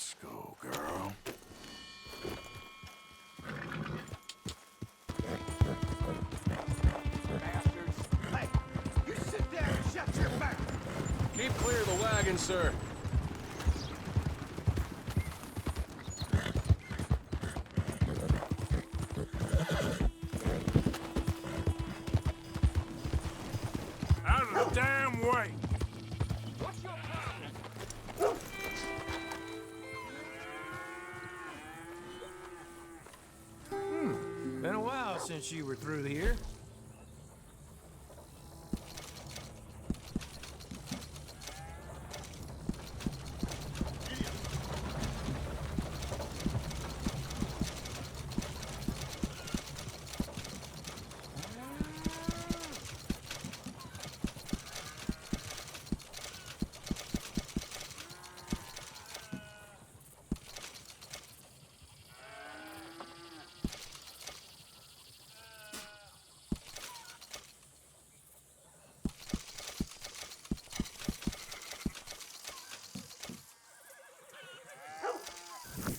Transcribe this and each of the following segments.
Let's go, girl. Bastards! Hey, you sit down and shut your mouth! Keep clear of the wagon, sir. Out of the damn way! What's your problem? Been a while since you were through here.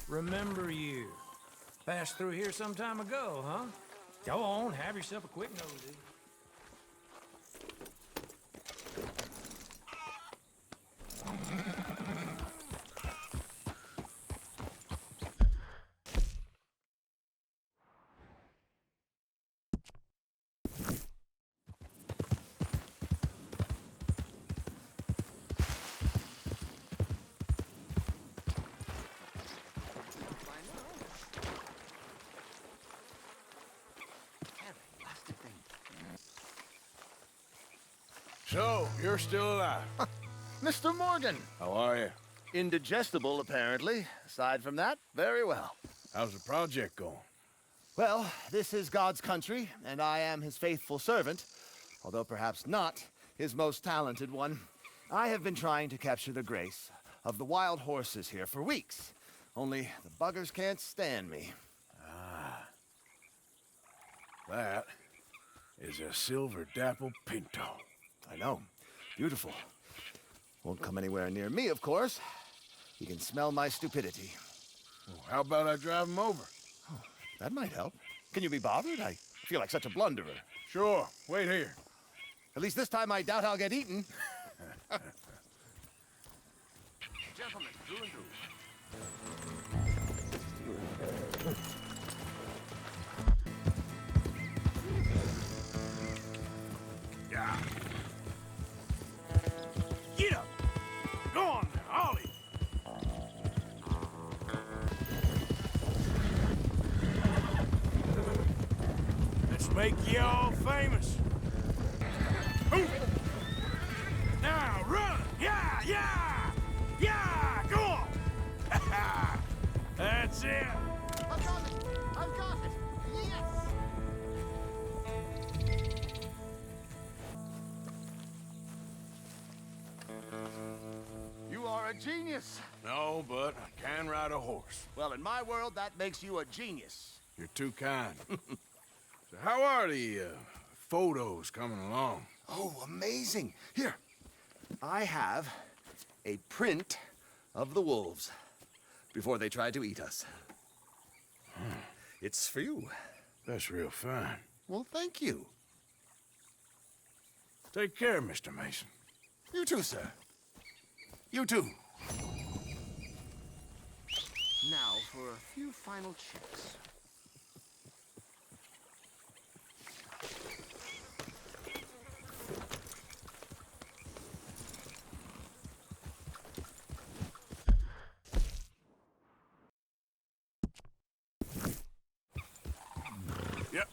Remember you. Passed through here some time ago, huh? Go on, have yourself a quick nosy. So, you're still alive. Mr. Morgan! How are you? Indigestible, apparently. Aside from that, very well. How's the project going? Well, this is God's country, and I am his faithful servant, although perhaps not his most talented one. I have been trying to capture the grace of the wild horses here for weeks, only the buggers can't stand me. That is a silver dapple pinto. I know. Beautiful. Won't come anywhere near me, of course. He can smell my stupidity. Well, how about I drive him over? That might help. Can you be bothered? I feel like such a blunderer. Sure. Wait here. At least this time I doubt I'll get eaten. Gentlemen, through and through. Yeah. Get up! Go on now, Ollie! Let's make you all famous. Ooh. Now run! Yeah, yeah! Yeah! Go on! That's it! I've got it! I've got it! Yes! You are a genius. No, but I can ride a horse. Well, in my world, that makes you a genius. You're too kind. So how are the photos coming along? Oh, amazing. Here, I have a print of the wolves before they tried to eat us. It's for you. That's real fine. Well, thank you. Take care, Mr. Mason. You too, sir. You too. Now for a few final checks. Yep.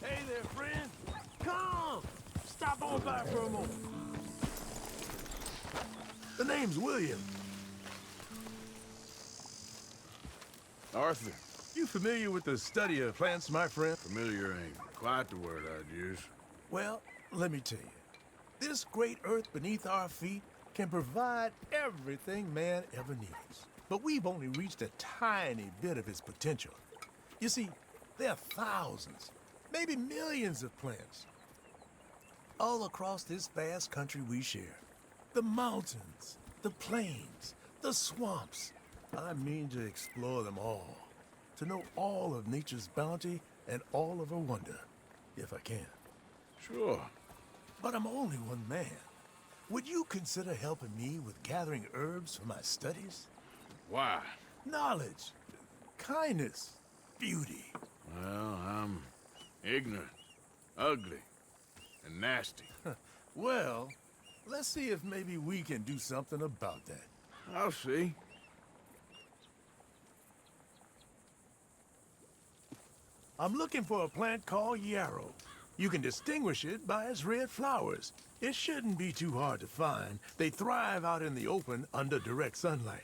Hey there, friend. Come! Stop on by for a moment. The name's William. Arthur, You familiar with the study of plants, my friend? familiar ain't quite the word I'd use. Well, let me tell you. This great earth beneath our feet can provide everything man ever needs. But we've only reached a tiny bit of its potential. You see, There are thousands, maybe millions of plants. All across this vast country we share. The mountains, the plains, the swamps. I mean to explore them all. To know all of nature's bounty and all of her wonder, if I can. Sure. But I'm only one man. Would you consider helping me with gathering herbs for my studies? Why? Knowledge, kindness, beauty. Well, I'm ignorant, ugly, and nasty. Well, let's see if maybe we can do something about that. I'll see. I'm looking for a plant called yarrow. You can distinguish it by its red flowers. It shouldn't be too hard to find. They thrive out in the open under direct sunlight.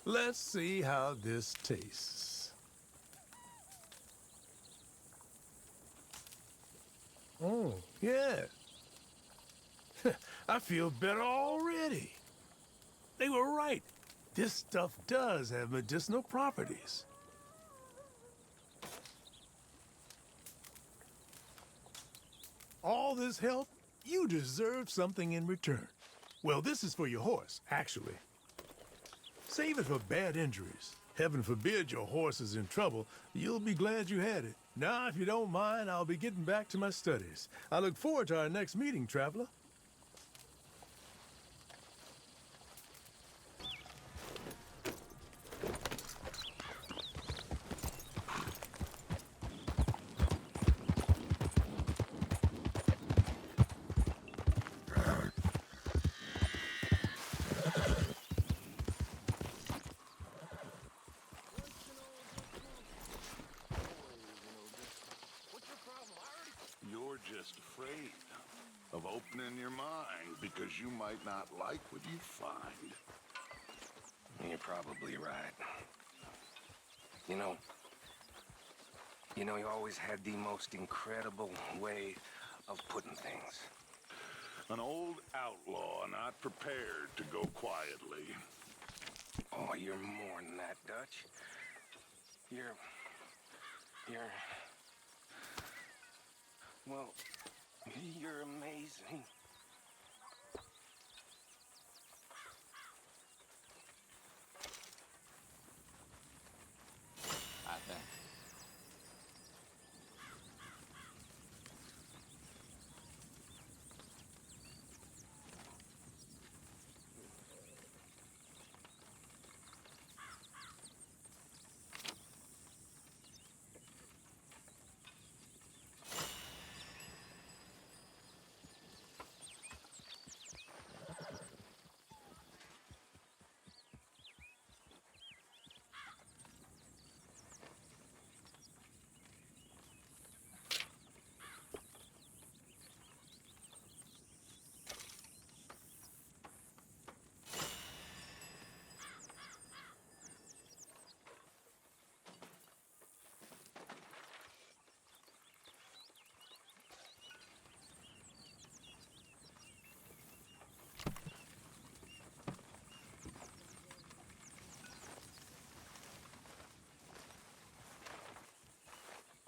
Let's see how this tastes. Oh, yeah. I feel better already. They were right. This stuff does have medicinal properties. All this help, you deserve something in return. Well, this is for your horse, actually. Save it for bad injuries. Heaven forbid your horse is in trouble. You'll be glad you had it. Now, if you don't mind, I'll be getting back to my studies. I look forward to our next meeting, traveler. You're just afraid of opening your mind because you might not like what you find. You're probably right. You know, you always had the most incredible way of putting things. An old outlaw not prepared to go quietly. Oh, you're more than that, Dutch. You're... Well, you're amazing. I think.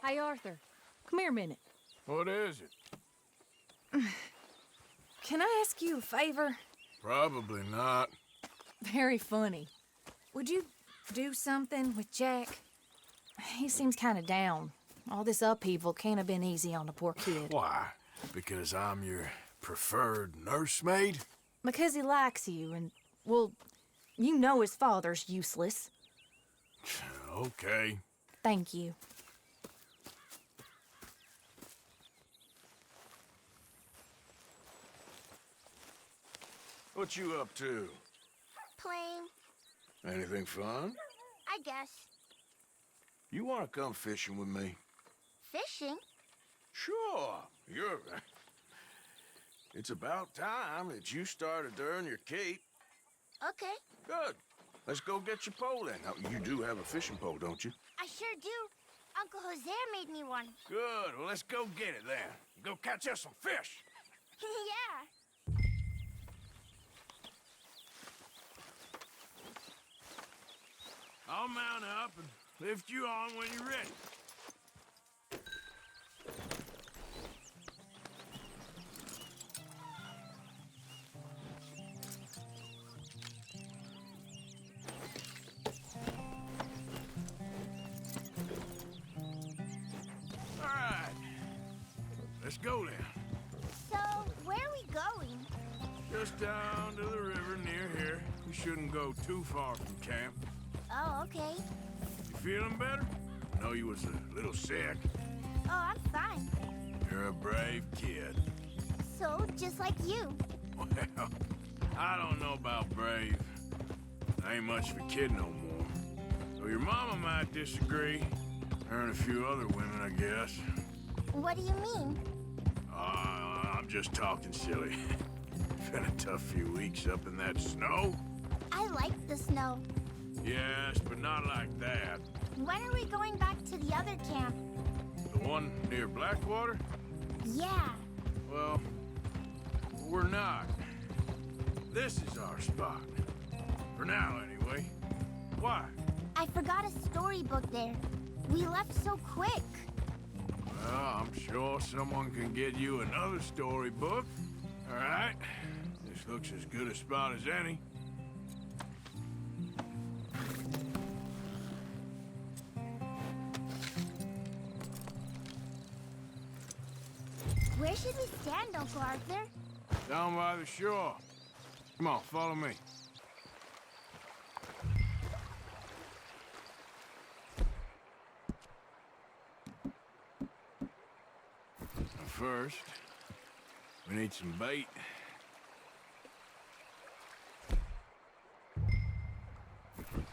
Hey, Arthur, come here a minute. What is it? Can I ask you a favor? Probably not. Very funny. Would you do something with Jack? He seems kind of down. All this upheaval can't have been easy on the poor kid. Why? Because I'm your preferred nursemaid? Because he likes you, and, well, you know his father's useless. Okay. Thank you. What you up to? Plain, Anything fun? I guess. You want to come fishing with me? Fishing? Sure. It's about time that you started to earn your keep. Okay, Good. Let's go get your pole then. Now, you do have a fishing pole, don't you? I sure do. Uncle Jose made me one. Good. Well, let's go get it then. Go catch us some fish. Yeah. I'll mount up and lift you on when you're ready. All right. Let's go then. So, where are we going? Just down to the river near here. We shouldn't go too far from camp. Oh, okay. You feeling better? I know you was a little sick. Oh, I'm fine. You're a brave kid. So, just like you. Well, I don't know about brave. I ain't much of a kid no more. So your mama might disagree. Her and a few other women, I guess. What do you mean? I'm just talking silly. Been a tough few weeks up in that snow. I like the snow. Yes, but not like that. When are we going back to the other camp? The one near Blackwater? Yeah. Well, we're not. This is our spot. For now, anyway. Why? I forgot a storybook there. We left so quick. Well, I'm sure someone can get you another storybook. All right. This looks as good a spot as any. Where should we stand, Uncle Arthur? Down by the shore. Come on, follow me. Now first, we need some bait.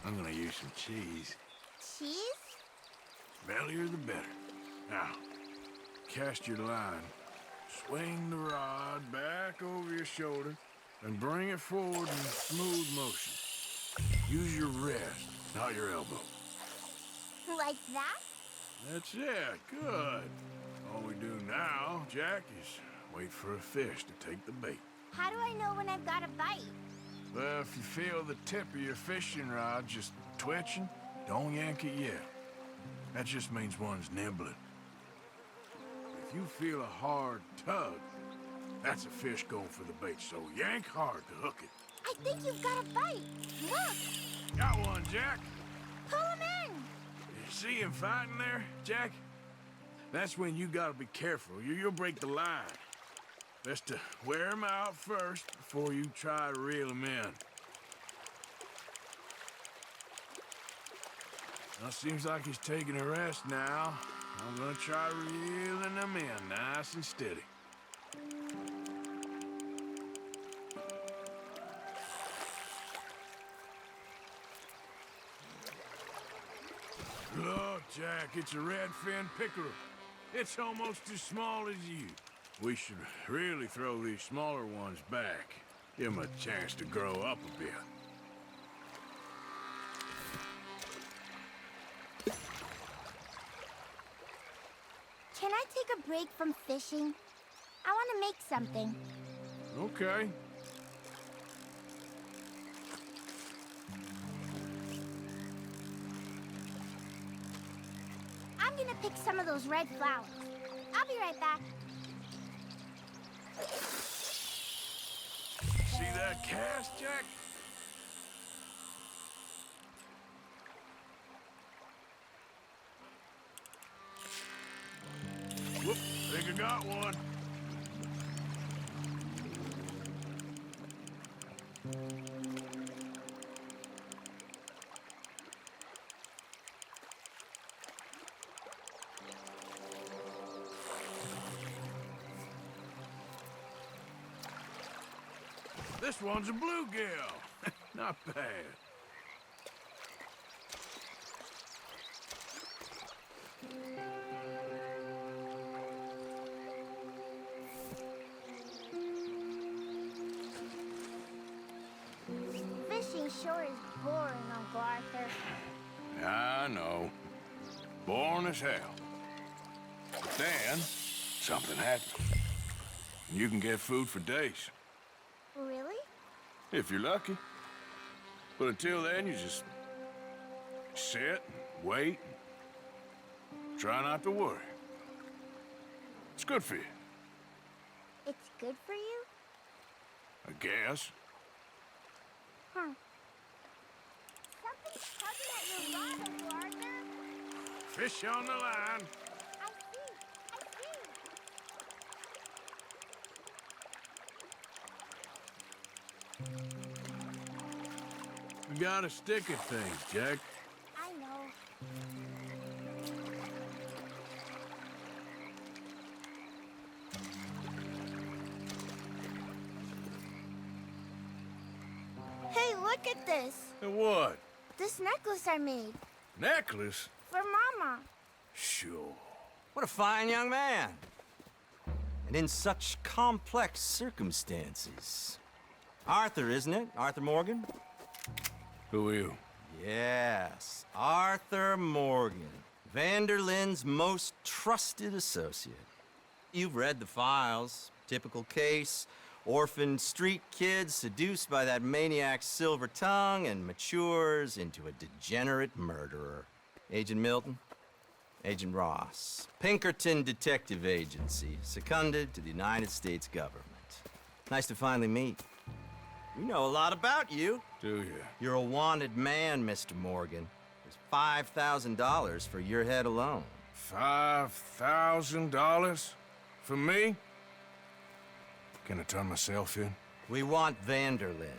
I'm gonna use some cheese. Cheese? Smellier the better. Now, cast your line. Swing the rod back over your shoulder and bring it forward in smooth motion. Use your wrist, not your elbow. Like that? That's it. Good. All we do now, Jack, is wait for a fish to take the bait. How do I know when I've got a bite? Well, if you feel the tip of your fishing rod just twitching, don't yank it yet. That just means one's nibbling. If you feel a hard tug, that's a fish going for the bait, so yank hard to hook it. I think you've got a bite. Look! Got one, Jack. Pull him in! You see him fighting there, Jack? That's when you gotta be careful. You'll break the line. Best to wear him out first before you try to reel him in. Well, seems like he's taking a rest now. I'm gonna try reeling him in nice and steady. Look, Jack, it's a redfin pickerel. It's almost as small as you. We should really throw these smaller ones back. Give them a chance to grow up a bit. Can I take a break from fishing? I want to make something. Okay. I'm gonna pick some of those red flowers. I'll be right back. See that cast, Jack? Whoop, think I got one. This one's a bluegill. Not bad. Fishing sure is boring, Uncle Arthur. I know. Boring as hell. But then, something happened. You can get food for days, Really? if you're lucky. But until then, you just sit, wait, try not to worry. It's good for you, It's good for you? I guess. Huh. Something's tugging at your rod, Uncle Arthur. Fish on the line. I see. You gotta stick at things, Jack. I know. Hey, look at this. And what? This necklace I made. Necklace? For Mama. Sure. What a fine young man. And in such complex circumstances. Arthur, isn't it? Arthur Morgan? Who are you? Yes, Arthur Morgan. Vanderlyn's most trusted associate. You've read the files. Typical case. Orphaned street kid seduced by that maniac's silver tongue and matures into a degenerate murderer. Agent Milton? Agent Ross. Pinkerton Detective Agency, seconded to the United States government. Nice to finally meet. We know a lot about you. Do you? You're a wanted man, Mr. Morgan. There's $5,000 for your head alone. $5,000? For me? Can I turn myself in? We want Vanderlyn.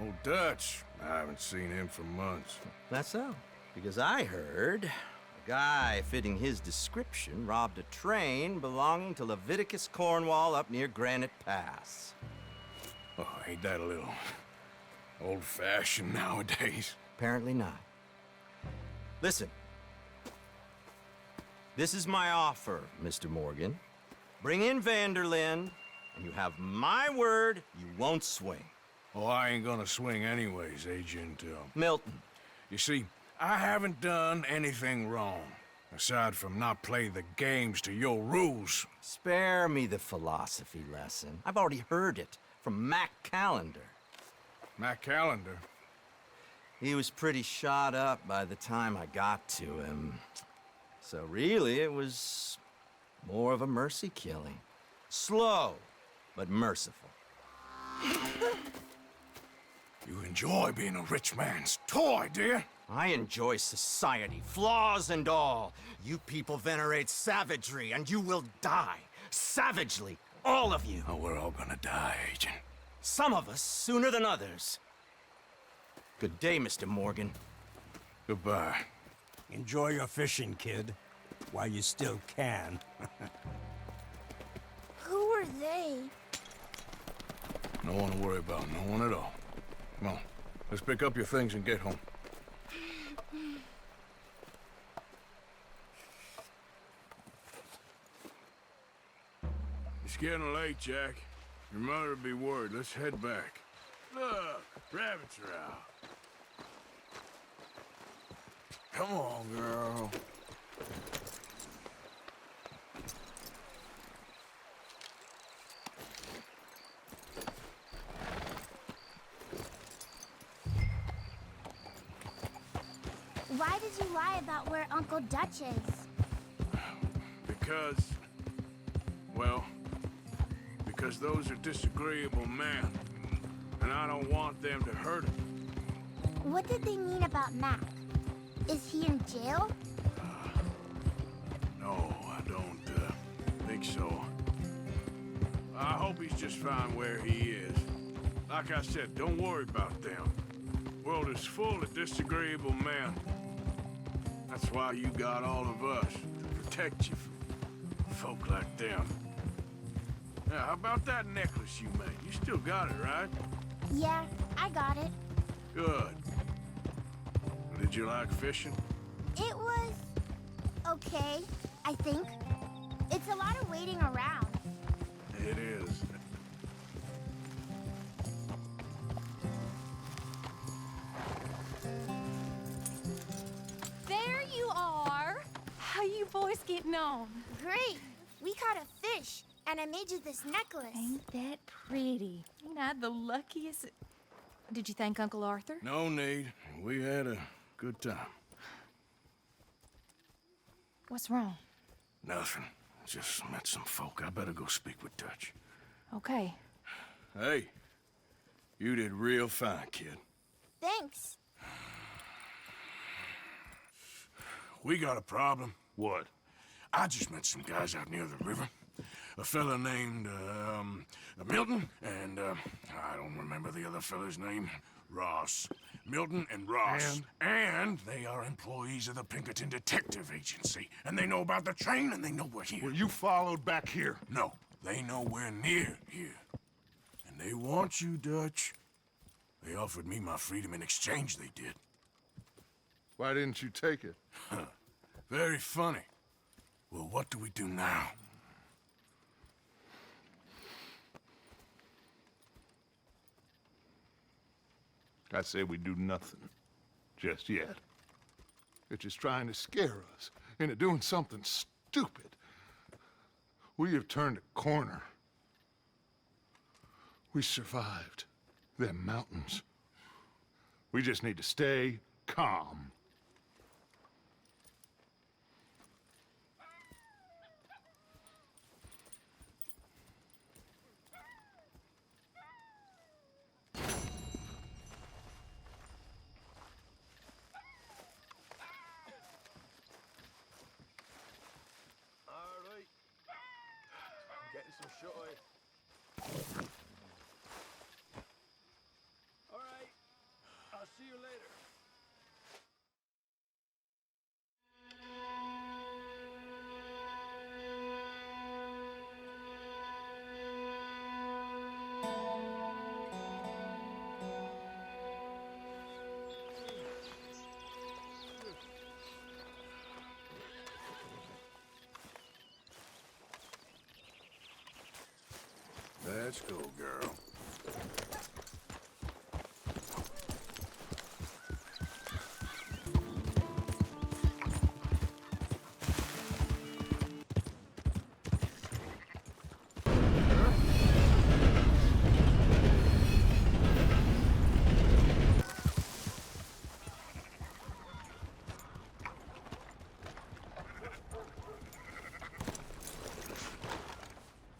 Old Dutch. I haven't seen him for months. That's so. Because I heard a guy fitting his description robbed a train belonging to Leviticus Cornwall up near Granite Pass. Oh, ain't that a little old-fashioned nowadays? Apparently not. Listen. This is my offer, Mr. Morgan. Bring in Vanderlyn, and you have my word you won't swing. Oh, I ain't gonna swing anyways, Agent, Milton. You see, I haven't done anything wrong, aside from not play the games to your rules. Spare me the philosophy lesson. I've already heard it from Mac Callender. Matt Callender? He was pretty shot up by the time I got to him. So really, it was more of a mercy killing. Slow, but merciful. You enjoy being a rich man's toy, do you? I enjoy society, flaws and all. You people venerate savagery, and you will die. Savagely, all of you. Oh, we're all gonna die, Agent. Some of us sooner than others. Good day, Mr. Morgan. Goodbye. Enjoy your fishing, kid, while you still can. Who are they? No one to worry about, no one at all. Come on, let's pick up your things and get home. It's getting late, Jack. Your mother'll be worried. Let's head back. Look, rabbits are out. Come on, girl. Why did you lie about where Uncle Dutch is? Because those are disagreeable men, and I don't want them to hurt him. What did they mean about Mac? Is he in jail? No, I don't think so. I hope he's just fine where he is. Like I said, don't worry about them. The world is full of disagreeable men. That's why you got all of us, to protect you from folk like them. Now, how about that necklace you made? You still got it, right? Yeah, I got it. Good. Did you like fishing? It was okay, I think. It's a lot of waiting around. It is. There you are. How you boys getting on? Great. We caught a fish. And I made you this necklace. Ain't that pretty? Ain't I the luckiest? Did you thank Uncle Arthur? No need. We had a good time. What's wrong? Nothing. Just met some folk. I better go speak with Dutch. Okay. Hey, you did real fine, kid. Thanks. We got a problem. What? I just met some guys out near the river. A fella named, Milton, and, I don't remember the other fella's name. Ross. Milton and Ross. And they are employees of the Pinkerton Detective Agency. And they know about the train, and they know we're here. Were you followed back here? No, they know we're near here. And they want you, Dutch. They offered me my freedom in exchange, they did. Why didn't you take it? Very funny. Well, what do we do now? I say we do nothing. Just yet. They're just trying to scare us into doing something stupid. We have turned a corner. We survived them mountains. We just need to stay calm. Getting some shorty. All right. I'll see you later. Let's go, girl.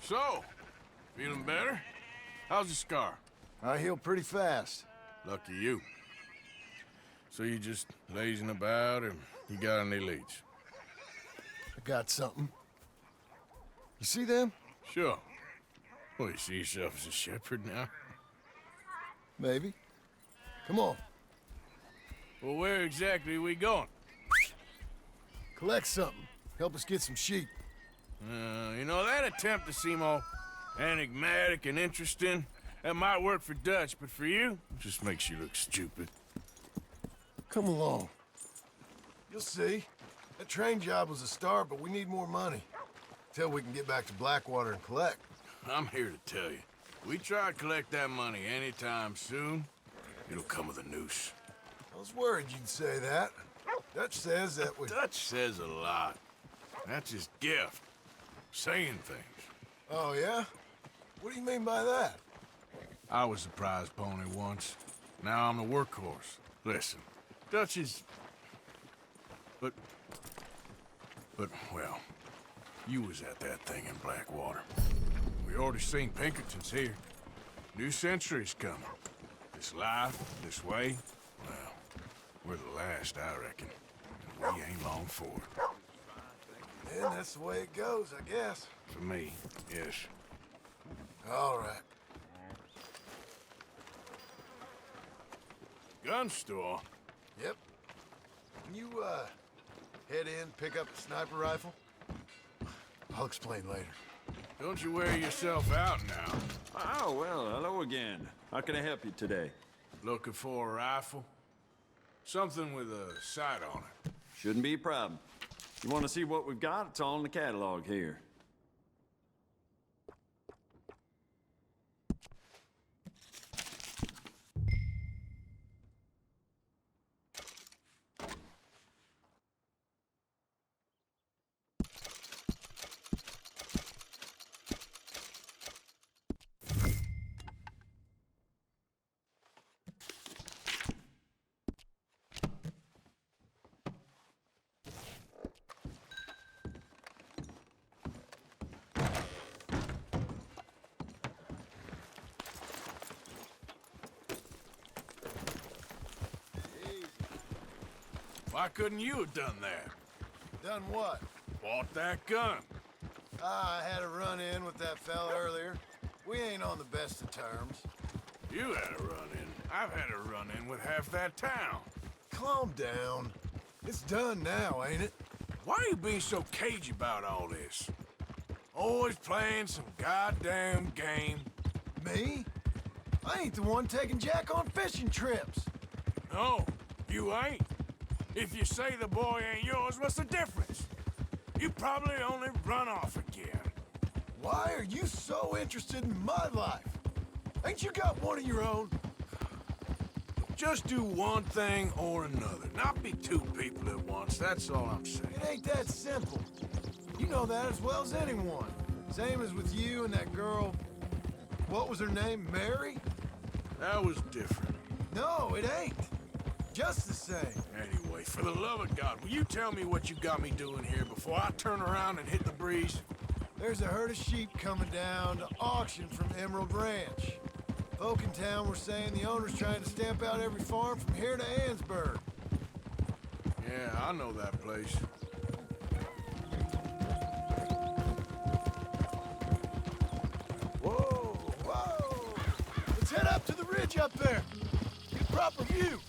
So, feeling better? How's the scar? I heal pretty fast. Lucky you. So you just lazing about, or you got any leads? I got something. You see them? Sure. Well, you see yourself as a shepherd now? Maybe. Come on. Well, where exactly are we going? Collect something. Help us get some sheep. You know, that attempt to seem all enigmatic and interesting, that might work for Dutch, but for you, it just makes you look stupid. Come along. You'll see. That train job was a start, but we need more money. Till we can get back to Blackwater and collect. I'm here to tell you, we try to collect that money anytime soon, it'll come with a noose. I was worried you'd say that. Dutch says that we... Dutch says a lot. That's his gift. Saying things. Oh, yeah? What do you mean by that? I was the prize pony once. Now I'm the workhorse. Listen, Dutch is... But, well, you was at that thing in Blackwater. We already seen Pinkertons here. New century's coming. This life, this way, well, we're the last, I reckon. And we ain't long for it. Yeah, that's the way it goes, I guess. For me, yes. All right. Gun store? Yep. Can you, head in, pick up a sniper rifle? I'll explain later. Don't you wear yourself out now. Oh, well, hello again. How can I help you today? Looking for a rifle? Something with a sight on it. Shouldn't be a problem. You want to see what we've got? It's all in the catalog here. Why couldn't you have done that? Done what? Bought that gun. I had a run-in with that fella earlier. We ain't on the best of terms. You had a run-in. I've had a run-in with half that town. Calm down. It's done now, ain't it? Why are you being so cagey about all this? Always playing some goddamn game. Me? I ain't the one taking Jack on fishing trips. No, you ain't. If you say the boy ain't yours, what's the difference? You probably only run off again. Why are you so interested in my life? Ain't you got one of your own? Just do one thing or another. Not be two people at once, that's all I'm saying. It ain't that simple. You know that as well as anyone. Same as with you and that girl... What was her name? Mary? That was different. No, it ain't. Just the same. Anyway, for the love of God, will you tell me what you got me doing here before I turn around and hit the breeze? There's a herd of sheep coming down to auction from Emerald Ranch. Folk in town were saying the owner's trying to stamp out every farm from here to Ansburg. Yeah, I know that place. Whoa, whoa! Let's head up to the ridge up there. Get a proper view.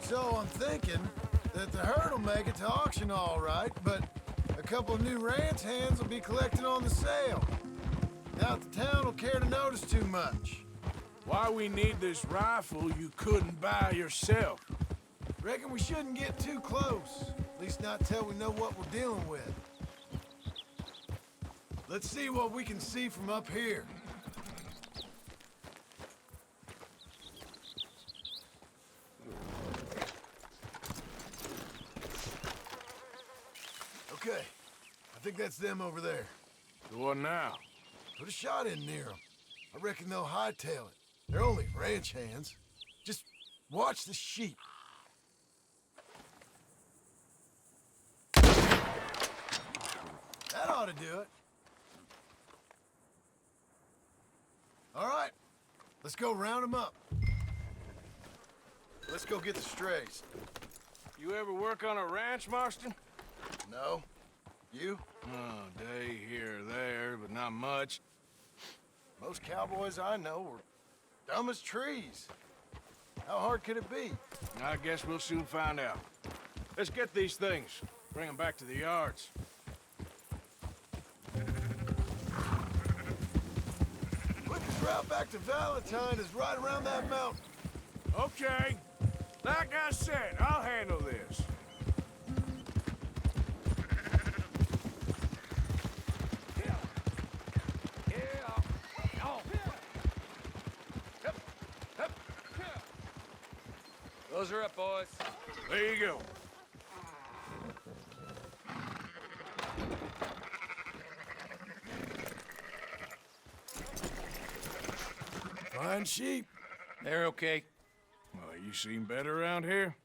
So I'm thinking that the herd will make it to auction all right, but a couple of new ranch hands will be collected on the sale. Doubt the town will care to notice too much. Why we need this rifle you couldn't buy yourself? Reckon we shouldn't get too close. At least not till we know what we're dealing with. Let's see what we can see from up here. Okay, I think that's them over there. So what now? Put a shot in near them. I reckon they'll hightail it. They're only ranch hands. Just watch the sheep. That ought to do it. All right, let's go round them up. Let's go get the strays. You ever work on a ranch, Marston? No. You? Oh, day here or there, but not much. Most cowboys I know are dumb as trees. How hard could it be? I guess we'll soon find out. Let's get these things. Bring them back to the yards. Quickest route back to Valentine is right around that mountain. Okay. Like I said, I'll handle this. Those are up, boys. There you go. Fine sheep. They're okay. Well, you seen better around here?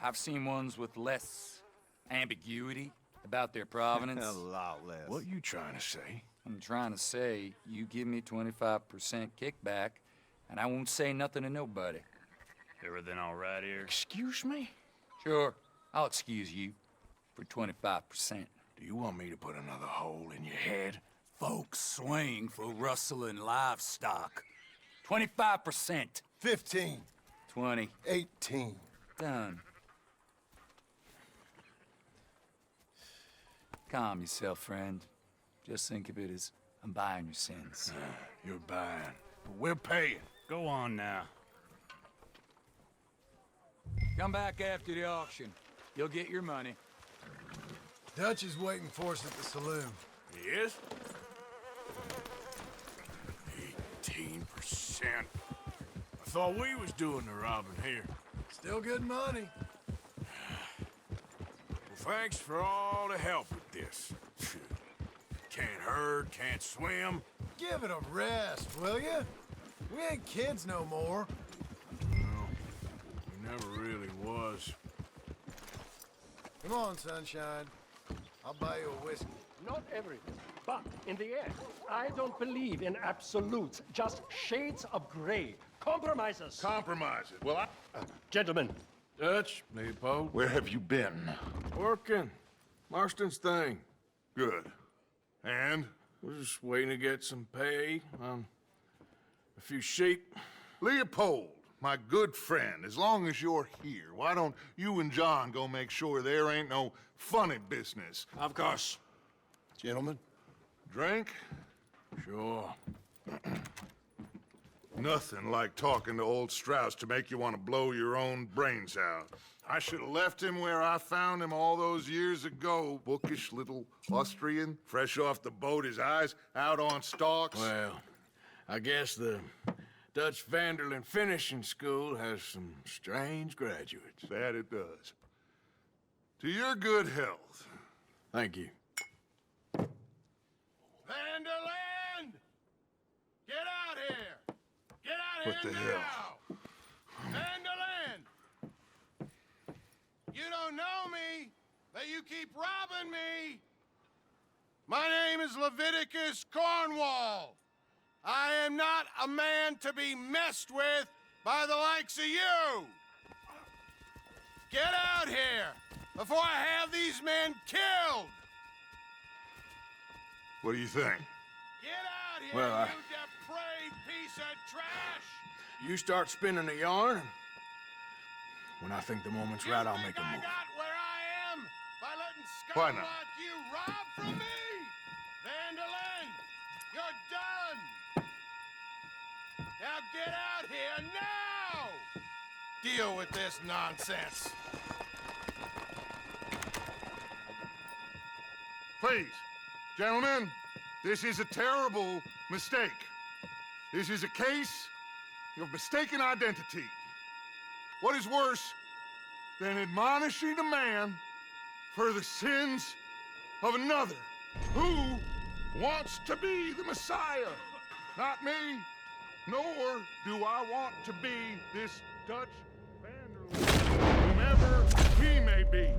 I've seen ones with less ambiguity about their provenance. A lot less. What you trying to say? I'm trying to say, you give me 25% kickback, and I won't say nothing to nobody. Everything all right here? Excuse me? Sure, I'll excuse you for 25%. Do you want me to put another hole in your head? Folks swing for rustling livestock. 25%. 15. 20. 18. Done. Calm yourself, friend. Just think of it as I'm buying your sins. You're buying, but we're paying. Go on now. Come back after the auction. You'll get your money. Dutch is waiting for us at the saloon. He is? 18%. I thought we was doing the robbing here. Still good money. Well, thanks for all the help with this. Can't herd, can't swim. Give it a rest, will you? We ain't kids no more. No, we never really was. Come on, sunshine. I'll buy you a whiskey. Not everything, but in the end, I don't believe in absolutes, just shades of gray. Compromises. Compromises. Well, Gentlemen. Dutch, Leopold. Where have you been? Working. Marston's thing. Good. And? We're just waiting to get some pay on a few sheep. Leopold, my good friend, as long as you're here, why don't you and John go make sure there ain't no funny business? Of course. Gentlemen. Drink? Sure. Nothing like talking to old Strauss to make you want to blow your own brains out. I should have left him where I found him all those years ago. Bookish little Austrian, fresh off the boat, his eyes out on stalks. Well, I guess the Dutch Vanderlyn Finishing School has some strange graduates. That it does. To your good health. Thank you. Vanderland! Get out here! Get out What here the now! hell? Vanderland! You don't know me, but you keep robbing me! My name is Leviticus Cornwall. I am not a man to be messed with by the likes of you! Get out here before I have these men killed! What do you think? Get out here, Well, you depraved piece of trash! You start spinning the yarn, and when I think the moment's right, I'll make a I move. got where I am by letting Why scum not? like you rob from me! Vanderlyn, you're done! Now get out here now! Deal with this nonsense. Please, gentlemen, this is a terrible mistake. This is a case of mistaken identity. What is worse than admonishing a man for the sins of another who wants to be the Messiah? Not me, nor do I want to be this Dutch Vanderlyn, whomever he may be.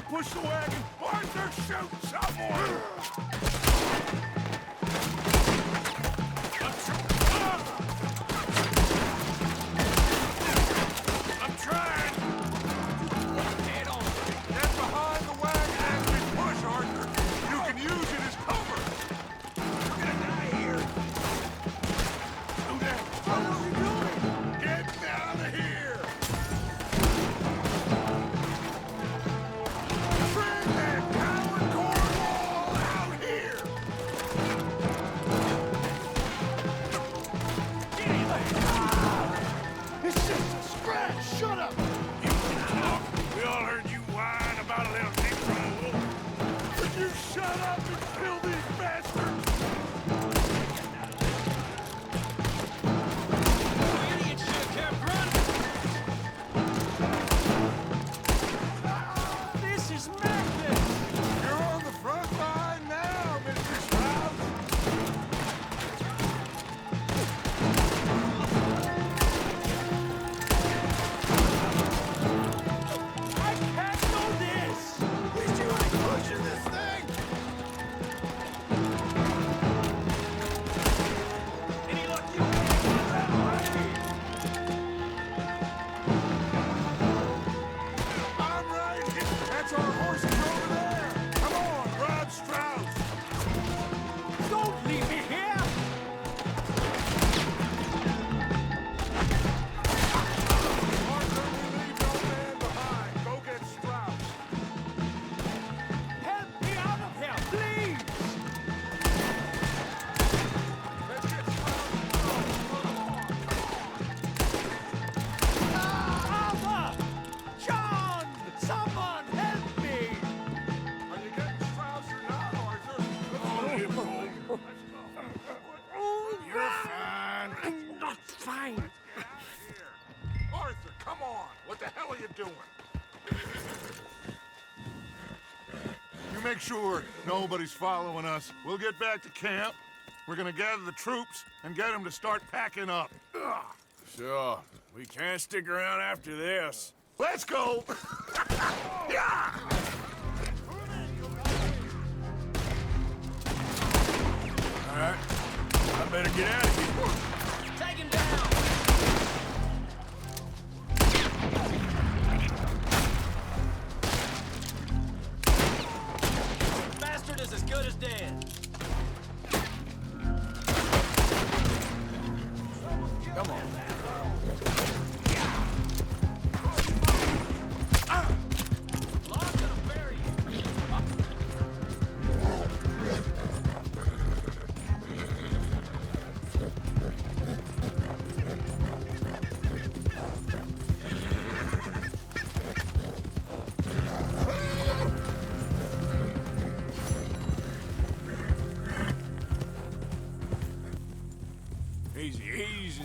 Push the wagon! Arthur, shoot someone! I'm trying! Get behind the wagon as we push, Arthur! You can use it as cover! We're gonna die here! Do that! What are you doing? Get out of here! Shut up! You talk. We all heard you whine about a little Negro. Would you shut up and kill these bastards? You idiot should have kept running! This is madness! You're on the front line now, Mr. Strauss. make sure nobody's following us. We'll get back to camp. We're gonna gather the troops and get them to start packing up. Sure. We can't stick around after this. Let's go! Yeah! All right. I better get out of here. Take him down! Bastard is as good as dead. Come on. Easy, easy.